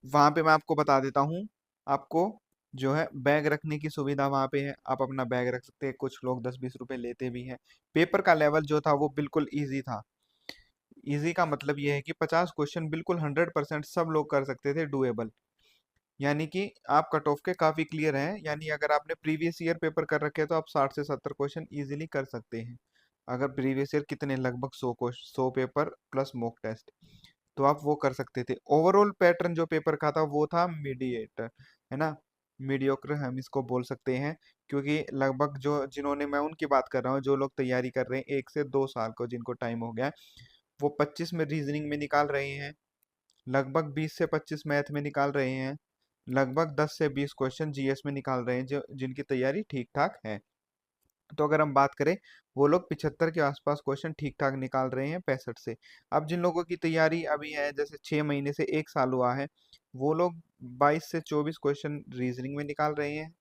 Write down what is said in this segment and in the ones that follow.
वहां पे मैं आपको बता देता हूँ। आपको जो है बैग रखने की सुविधा वहां पे है, आप अपना बैग रख सकते हैं। कुछ लोग 10-20 रुपए लेते भी हैं। पेपर का लेवल जो था वो बिल्कुल इजी था। इजी का मतलब ये है कि 50 क्वेश्चन बिल्कुल 100% सब लोग कर सकते थे, डुएबल। यानी कि आप कट ऑफ के काफी क्लियर हैं। यानी अगर आपने प्रीवियस ईयर पेपर कर रखे हैं तो आप 60 से 70 क्वेश्चन इजीली कर सकते हैं। अगर प्रीवियस ईयर कितने, लगभग 100 पेपर प्लस मॉक टेस्ट, तो आप वो कर सकते थे। ओवरऑल पैटर्न जो पेपर का था वो था मीडिएटर, है ना। मीडियोकर हम इसको बोल सकते हैं। क्योंकि लगभग जो जिन्होंने, मैं उनकी बात कर रहा हूँ, जो लोग तैयारी कर रहे हैं 1 से 2 साल को, जिनको टाइम हो गया है, वो 25 में रीजनिंग में निकाल रहे हैं, लगभग 20 से 25 मैथ में निकाल रहे हैं, लगभग 10 से 20 क्वेश्चन जीएस में निकाल रहे हैं, जो जिनकी तैयारी ठीक ठाक है। तो अगर हम बात करें, वो लोग 75 के आसपास क्वेश्चन ठीक ठाक निकाल रहे हैं 65 से। अब जिन लोगों की तैयारी अभी है, जैसे 6 महीने से 1 साल हुआ है, वो लोग 22 से 24 क्वेश्चन रीजनिंग में निकाल रहे हैं।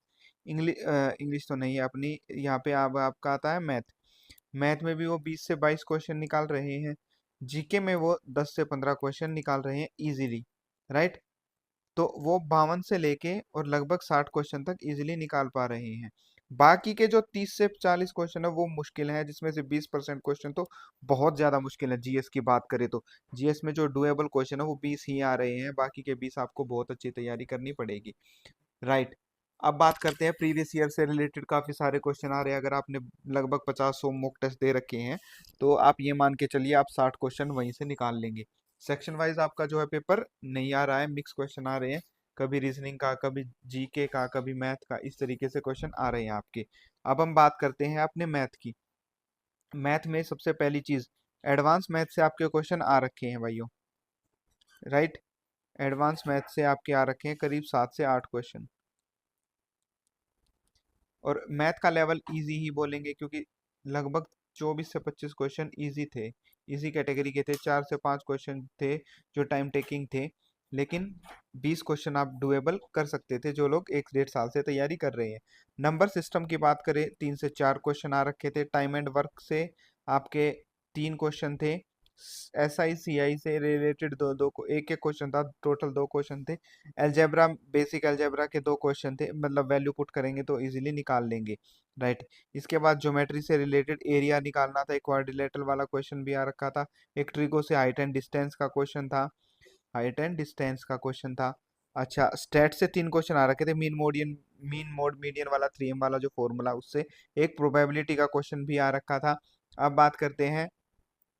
इंग्लिश, इंग्लिश तो नहीं है अपनी, यहाँ पे अब आपका आता है मैथ। मैथ में भी वो 20 से 22 क्वेश्चन निकाल रहे हैं। जीके में वो 10 से 15 क्वेश्चन निकाल रहे हैं इजीली, राइट। तो वो 52 से लेके और लगभग 60 क्वेश्चन तक इजीली निकाल पा रहे हैं। बाकी के जो 30 से 40 क्वेश्चन है वो मुश्किल है, जिसमें से 20% क्वेश्चन तो बहुत ज्यादा मुश्किल है। जीएस की बात करें तो जीएस में जो डुएबल क्वेश्चन है वो 20 ही आ रहे हैं, बाकी के 20 आपको बहुत अच्छी तैयारी करनी पड़ेगी, राइट। अब बात करते हैं प्रीवियस ईयर से रिलेटेड, काफी सारे क्वेश्चन आ रहे हैं। अगर आपने लगभग 50-100 मॉक टेस्ट दे रखे हैं, तो आप ये मान के चलिए आप 60 क्वेश्चन वहीं से निकाल लेंगे। सेक्शन वाइज आपका जो है पेपर नहीं आ रहा है, मिक्स क्वेश्चन आ रहे हैं। कभी रीजनिंग का, कभी जीके का, कभी मैथ का, इस तरीके से क्वेश्चन आ रहे हैं आपके। अब हम बात करते हैं अपने मैथ की। मैथ में सबसे पहली चीज, एडवांस मैथ से आपके क्वेश्चन आ रखे हैं भाइयों, राइट। एडवांस मैथ से आपके आ रखे हैं करीब 7 से 8 क्वेश्चन। और मैथ का लेवल इजी ही बोलेंगे, क्योंकि लगभग 24 से 25 क्वेश्चन इजी थे, इजी कैटेगरी के थे। 4 से 5 क्वेश्चन थे जो टाइम टेकिंग थे, लेकिन 20 क्वेश्चन आप डुएबल कर सकते थे, जो लोग 1 से 1.5 साल से तैयारी कर रहे हैं। नंबर सिस्टम की बात करें, 3 से 4 क्वेश्चन आ रखे थे। टाइम एंड वर्क से आपके 3 क्वेश्चन थे। एस आई सी आई से रिलेटेड दो दो को एक एक क्वेश्चन था, टोटल 2 क्वेश्चन थे। अलजेब्रा, बेसिक अलजेब्रा के 2 क्वेश्चन थे, मतलब वैल्यू पुट करेंगे तो इजीली निकाल लेंगे, राइट। इसके बाद ज्योमेट्री से रिलेटेड एरिया निकालना था, एक क्वाड्रिलेटरल वाला क्वेश्चन भी आ रखा था। एक ट्रिगो से हाइट एंड डिस्टेंस का क्वेश्चन था, हाइट एंड डिस्टेंस का क्वेश्चन था। अच्छा, स्टेट से 3 क्वेश्चन आ रखे थे, मीन मोड मीडियन वाला 3M वाला जो फॉर्मूला, उससे एक प्रोबेबिलिटी का क्वेश्चन भी आ रखा था। अब बात करते हैं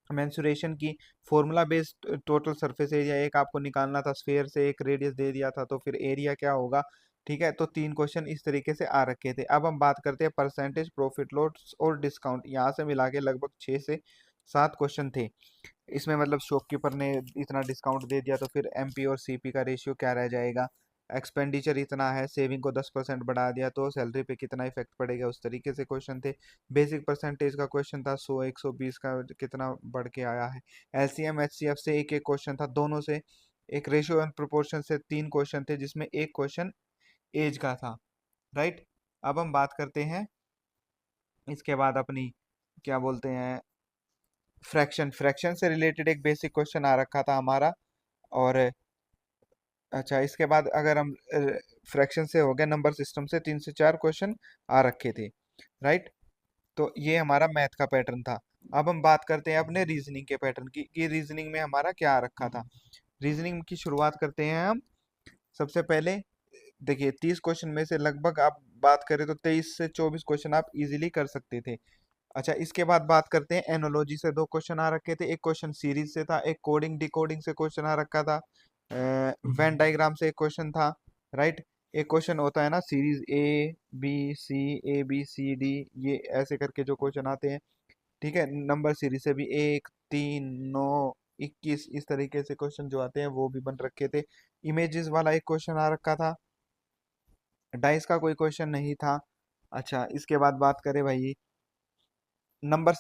मेंसुरेशन की। Formula based total surface area एक आपको निकालना था, स्फेयर से एक रेडियस दे दिया था, तो फिर एरिया क्या होगा, ठीक है। तो 3 क्वेश्चन इस तरीके से आ रखे थे। अब हम बात करते हैं परसेंटेज, प्रॉफिट लॉस और डिस्काउंट, यहाँ से मिला के लगभग 6 से 7 क्वेश्चन थे। इसमें मतलब शॉपकीपर ने इतना डिस्काउंट दे दिया, तो फिर एमपी और सीपी का रेशियो क्या रह जाएगा। एक्सपेंडिचर इतना है, सेविंग को 10% बढ़ा दिया तो सैलरी पे कितना इफेक्ट पड़ेगा, उस तरीके से क्वेश्चन थे। बेसिक परसेंटेज का क्वेश्चन था, 100 120 का कितना बढ़ के आया है। एलसीएम एचसीएफ से एक एक क्वेश्चन था, दोनों से। एक रेशियो एंड प्रोपोर्शन से 3 क्वेश्चन थे, जिसमें एक क्वेश्चन एज का था, राइट। अब हम बात करते हैं इसके बाद अपनी, क्या बोलते हैं, फ्रैक्शन। फ्रैक्शन से रिलेटेड एक बेसिक क्वेश्चन आ रखा था हमारा। और अच्छा, इसके बाद अगर हम फ्रैक्शन से हो गया, नंबर सिस्टम से 3 से 4 क्वेश्चन आ रखे थे, राइट। तो ये हमारा मैथ का पैटर्न था। अब हम बात करते हैं अपने रीजनिंग के पैटर्न की, कि रीजनिंग में हमारा क्या आ रखा था। रीजनिंग की शुरुआत करते हैं हम। सबसे पहले देखिए, 30 क्वेश्चन में से लगभग आप बात करें तो 23 से 24 क्वेश्चन आप इजीली कर सकते थे। अच्छा, इसके बाद बात करते हैं एनोलॉजी से 2 क्वेश्चन आ रखे थे। एक क्वेश्चन सीरीज से था, एक कोडिंग डिकोडिंग से क्वेश्चन आ रखा था। वेन डायग्राम से एक क्वेश्चन था, राइट। एक क्वेश्चन होता है ना, series A B C D, ये ऐसे करके जो क्वेश्चन आते हैं, ठीक है। नंबर सीरीज से भी 1 3 9 21 इस तरीके से क्वेश्चन जो आते हैं वो भी बन रखे थे। इमेजेस वाला एक क्वेश्चन आ रखा था। डाइस का कोई क्वेश्चन नहीं था। अच्छा, इसके बाद बात करें भाई, नंबर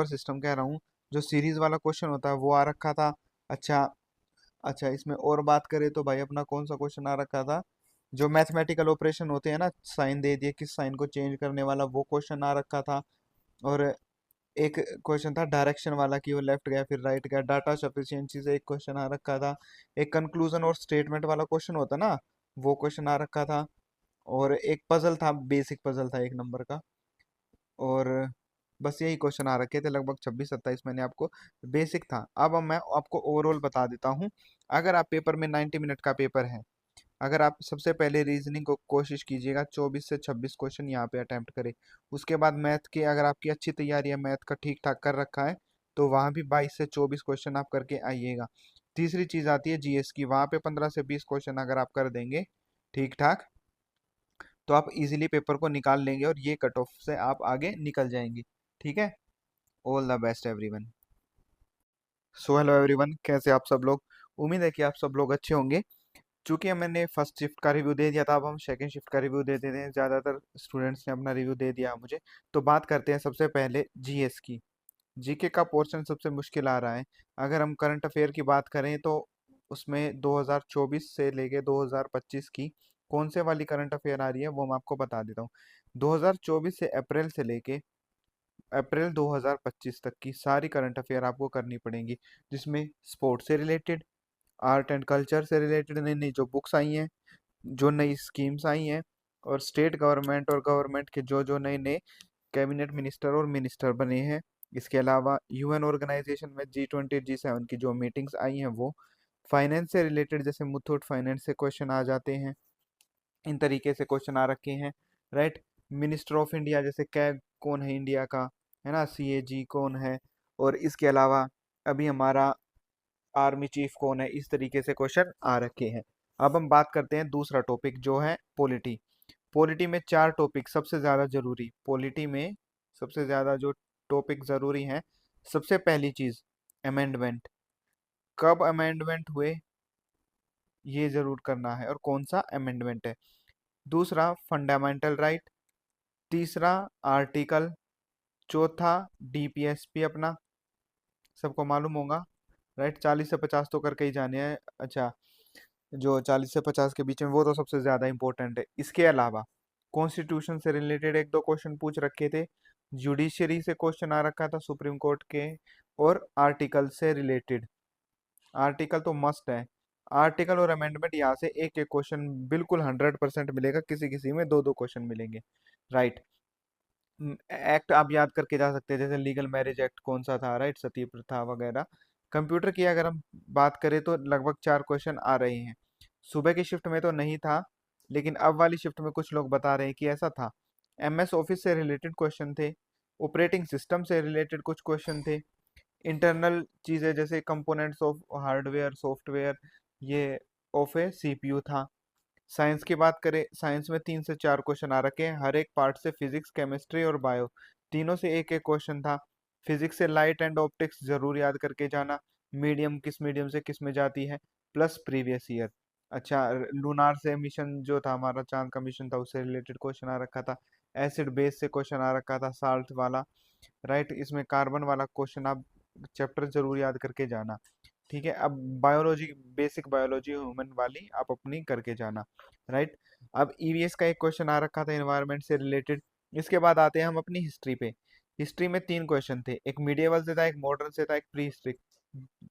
सिस्टम कह रहा हूँ, जो सीरीज वाला क्वेश्चन होता है वो आ रखा था। अच्छा, अच्छा, इसमें और बात करें तो भाई अपना कौन सा क्वेश्चन आ रखा था, जो मैथमेटिकल ऑपरेशन होते हैं ना, साइन दे दिए, किस साइन को चेंज करने वाला, वो क्वेश्चन आ रखा था। और एक क्वेश्चन था डायरेक्शन वाला कि वो लेफ्ट गया फिर राइट गया। डाटा सफिशिएंसी से एक क्वेश्चन आ रखा था। एक कंक्लूजन और स्टेटमेंट वाला क्वेश्चन होता ना, वो क्वेश्चन आ रखा था। और एक पजल था, बेसिक पजल था 1 नंबर का। और बस यही क्वेश्चन आ रखे थे, लगभग 26-27 मैंने आपको बेसिक था। अब मैं आपको ओवरऑल बता देता हूँ। अगर आप पेपर में 90 मिनट का पेपर है, अगर आप सबसे पहले रीजनिंग को कोशिश कीजिएगा 24 से 26 क्वेश्चन यहाँ पे अटेम्प्ट करें। उसके बाद मैथ के, अगर आपकी अच्छी तैयारी है, मैथ का ठीक ठाक कर रखा है, तो वहाँ भी 22 से 24 क्वेश्चन आप करके आइएगा। तीसरी चीज़ आती है जीएस की, वहाँ पे 15 से 20 क्वेश्चन अगर आप कर देंगे ठीक ठाक, तो आप इजीली पेपर को निकाल लेंगे और ये कट ऑफ से आप आगे निकल जाएंगे। ठीक है। All the best everyone. So hello everyone, कैसे आप सब लोग? उम्मीद है कि आप सब लोग अच्छे होंगे। चूंकि मैंने फर्स्ट शिफ्ट का रिव्यू दे दिया था, अब हम सेकंड शिफ्ट का रिव्यू दे देते हैं। ज़्यादातर स्टूडेंट्स ने अपना रिव्यू दे दिया मुझे। तो बात करते हैं सबसे पहले जीएस की। जीके का पोर्शन सबसे मुश्किल आ रहा है। अगर हम करंट अफेयर की बात करें तो उसमें 2024 से लेके 2025 की कौन से वाली करंट अफेयर आ रही है वो मैं आपको बता देता हूँ। 2024 से अप्रैल से लेके अप्रैल 2025 तक की सारी करंट अफेयर आपको करनी पड़ेंगी, जिसमें स्पोर्ट्स से रिलेटेड, आर्ट एंड कल्चर से रिलेटेड नई नई जो बुक्स आई हैं, जो नई स्कीम्स आई हैं, और स्टेट गवर्नमेंट और गवर्नमेंट के जो जो नए नए कैबिनेट मिनिस्टर और मिनिस्टर बने हैं। इसके अलावा यूएन ऑर्गेनाइजेशन में G20 G7 की जो मीटिंग्स आई हैं वो, फाइनेंस से रिलेटेड जैसे मुथूट फाइनेंस से क्वेश्चन आ जाते हैं, इन तरीके से क्वेश्चन आ रखे हैं। राइट। मिनिस्टर ऑफ इंडिया जैसे कैग कौन है इंडिया का, है ना, सीएजी कौन है, और इसके अलावा अभी हमारा आर्मी चीफ कौन है, इस तरीके से क्वेश्चन आ रखे हैं। अब हम बात करते हैं दूसरा टॉपिक जो है पॉलिटी। पॉलिटी में 4 टॉपिक सबसे ज़्यादा जरूरी, पॉलिटी में सबसे ज़्यादा जो टॉपिक ज़रूरी हैं। सबसे पहली चीज़ अमेंडमेंट, कब अमेंडमेंट हुए ये ज़रूर करना है और कौन सा अमेंडमेंट है। दूसरा फंडामेंटल राइट, तीसरा आर्टिकल, चौथा डीपीएसपी अपना सबको मालूम होगा। राइट। 40 से 50 तो करके ही जाने हैं। अच्छा, जो 40 से 50 के बीच में वो तो सबसे ज्यादा इंपॉर्टेंट है। इसके अलावा कॉन्स्टिट्यूशन से रिलेटेड 1-2 क्वेश्चन पूछ रखे थे, जुडिशरी से क्वेश्चन आ रखा था सुप्रीम कोर्ट के, और आर्टिकल से रिलेटेड। आर्टिकल तो मस्ट है। आर्टिकल और अमेंडमेंट यहाँ से एक एक क्वेश्चन बिल्कुल 100% मिलेगा, किसी किसी में 2-2 क्वेश्चन मिलेंगे। राइट। एक्ट आप याद करके जा सकते हैं, जैसे लीगल मैरिज एक्ट कौन सा था, राइट, सती प्रथा वगैरह। कंप्यूटर की अगर हम बात करें तो लगभग 4 क्वेश्चन आ रहे हैं। सुबह की शिफ्ट में तो नहीं था, लेकिन अब वाली शिफ्ट में कुछ लोग बता रहे हैं कि ऐसा था। एमएस ऑफिस से रिलेटेड क्वेश्चन थे, ऑपरेटिंग सिस्टम से रिलेटेड कुछ क्वेश्चन थे, इंटरनल चीजें जैसे कंपोनेंट्स ऑफ हार्डवेयर सॉफ्टवेयर, ये ऑफ ए सीपीयू था। साइंस की बात करें, साइंस में 3 से 4 क्वेश्चन आ रखे हैं, हर एक पार्ट से, फिजिक्स केमिस्ट्री और बायो, तीनों से एक एक क्वेश्चन था। फिजिक्स से लाइट एंड ऑप्टिक्स जरूर याद करके जाना, मीडियम से किस में जाती है, प्लस प्रीवियस ईयर। अच्छा, लूनार से मिशन जो था हमारा, चांद का मिशन था, उससे रिलेटेड क्वेश्चन आ रखा था। एसिड बेस से क्वेश्चन आ रखा था, साल्ट वाला। राइट। इसमें कार्बन वाला क्वेश्चन आप चैप्टर जरूर याद करके जाना। ठीक है। अब बायोलॉजी, बेसिक बायोलॉजी ह्यूमन वाली आप अपनी करके जाना। राइट। अब ईवीएस का एक क्वेश्चन आ रखा था एनवायरनमेंट से रिलेटेड। इसके बाद आते हैं हम अपनी हिस्ट्री पे। हिस्ट्री में 3 क्वेश्चन थे, एक मीडिएवल से था, एक मॉडर्न से था, एक प्री हिस्ट्री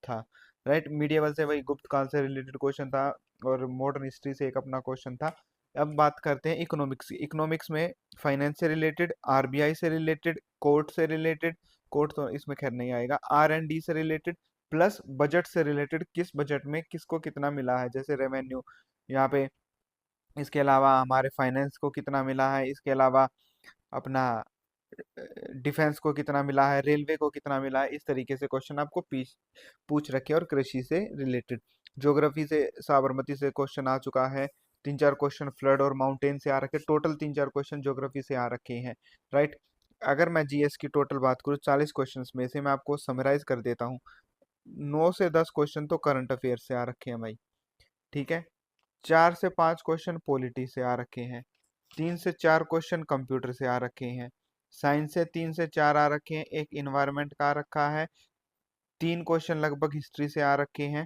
था। राइट। मीडिएवल से वही गुप्त काल से रिलेटेड क्वेश्चन था, और मॉडर्न हिस्ट्री से एक अपना क्वेश्चन था। अब बात करते हैं इकोनॉमिक्स की। इकोनॉमिक्स में फाइनेंस से रिलेटेड, आरबीआई से रिलेटेड, कोर्ट से रिलेटेड, कोर्ट तो इसमें खैर नहीं आएगा, आर एंड डी से रिलेटेड, प्लस बजट से रिलेटेड, किस बजट में किसको कितना मिला है, जैसे रेवेन्यू यहाँ पे। इसके अलावा हमारे फाइनेंस को कितना मिला है, इसके अलावा अपना डिफेंस को कितना मिला है, रेलवे को कितना मिला है, इस तरीके से क्वेश्चन आपको पूछ रखे। और कृषि से रिलेटेड, ज्योग्राफी से साबरमती से क्वेश्चन आ चुका है। 3-4 क्वेश्चन फ्लड और माउंटेन से आ रखे, टोटल 3-4 क्वेश्चन ज्योग्राफी से आ रखे हैं। राइट। अगर मैं जीएस की टोटल बात करूँ 40 क्वेश्चन में से मैं आपको समराइज कर देता हूँ, 9 से 10 क्वेश्चन तो करंट अफेयर से आ रखे हैं भाई। ठीक है। 4 से 5 क्वेश्चन पॉलिटी से आ रखे हैं, 3 से 4 क्वेश्चन कंप्यूटर से आ रखे हैं, साइंस से 3 से 4 आ रखे हैं, एक इन्वायरमेंट का आ रखा है, 3 क्वेश्चन लगभग हिस्ट्री से आ रखे हैं।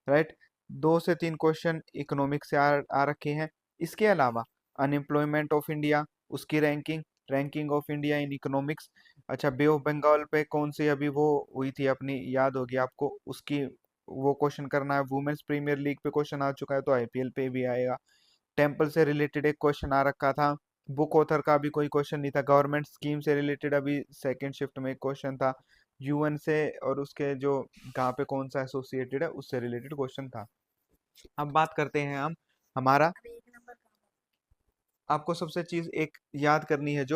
राइट। 2 से 3 क्वेश्चन इकोनॉमिक्स से आ रखे हैं। इसके अलावा अनएम्प्लॉयमेंट ऑफ इंडिया, उसकी ranking, ranking of India in economics, अच्छा, बे ऑफ बंगाल पे कौन सी अभी वो हुई थी अपनी, याद होगी आपको उसकी, वो क्वेश्चन करना है। वुमेन्स प्रीमियर लीग पे क्वेश्चन आ चुका है, तो आईपीएल पे भी आएगा। टेम्पल से रिलेटेड एक क्वेश्चन आ रखा था। बुक ऑथर का भी कोई क्वेश्चन नहीं था। गवर्नमेंट स्कीम से रिलेटेड अभी सेकंड शिफ्ट में एक क्वेश्चन था। यूएन से और उसके जो कहाँ पे कौन सा एसोसिएटेड है उससे रिलेटेड क्वेश्चन था। अब बात करते हैं हम हमारा, आपको सबसे चीज एक याद करनी है जो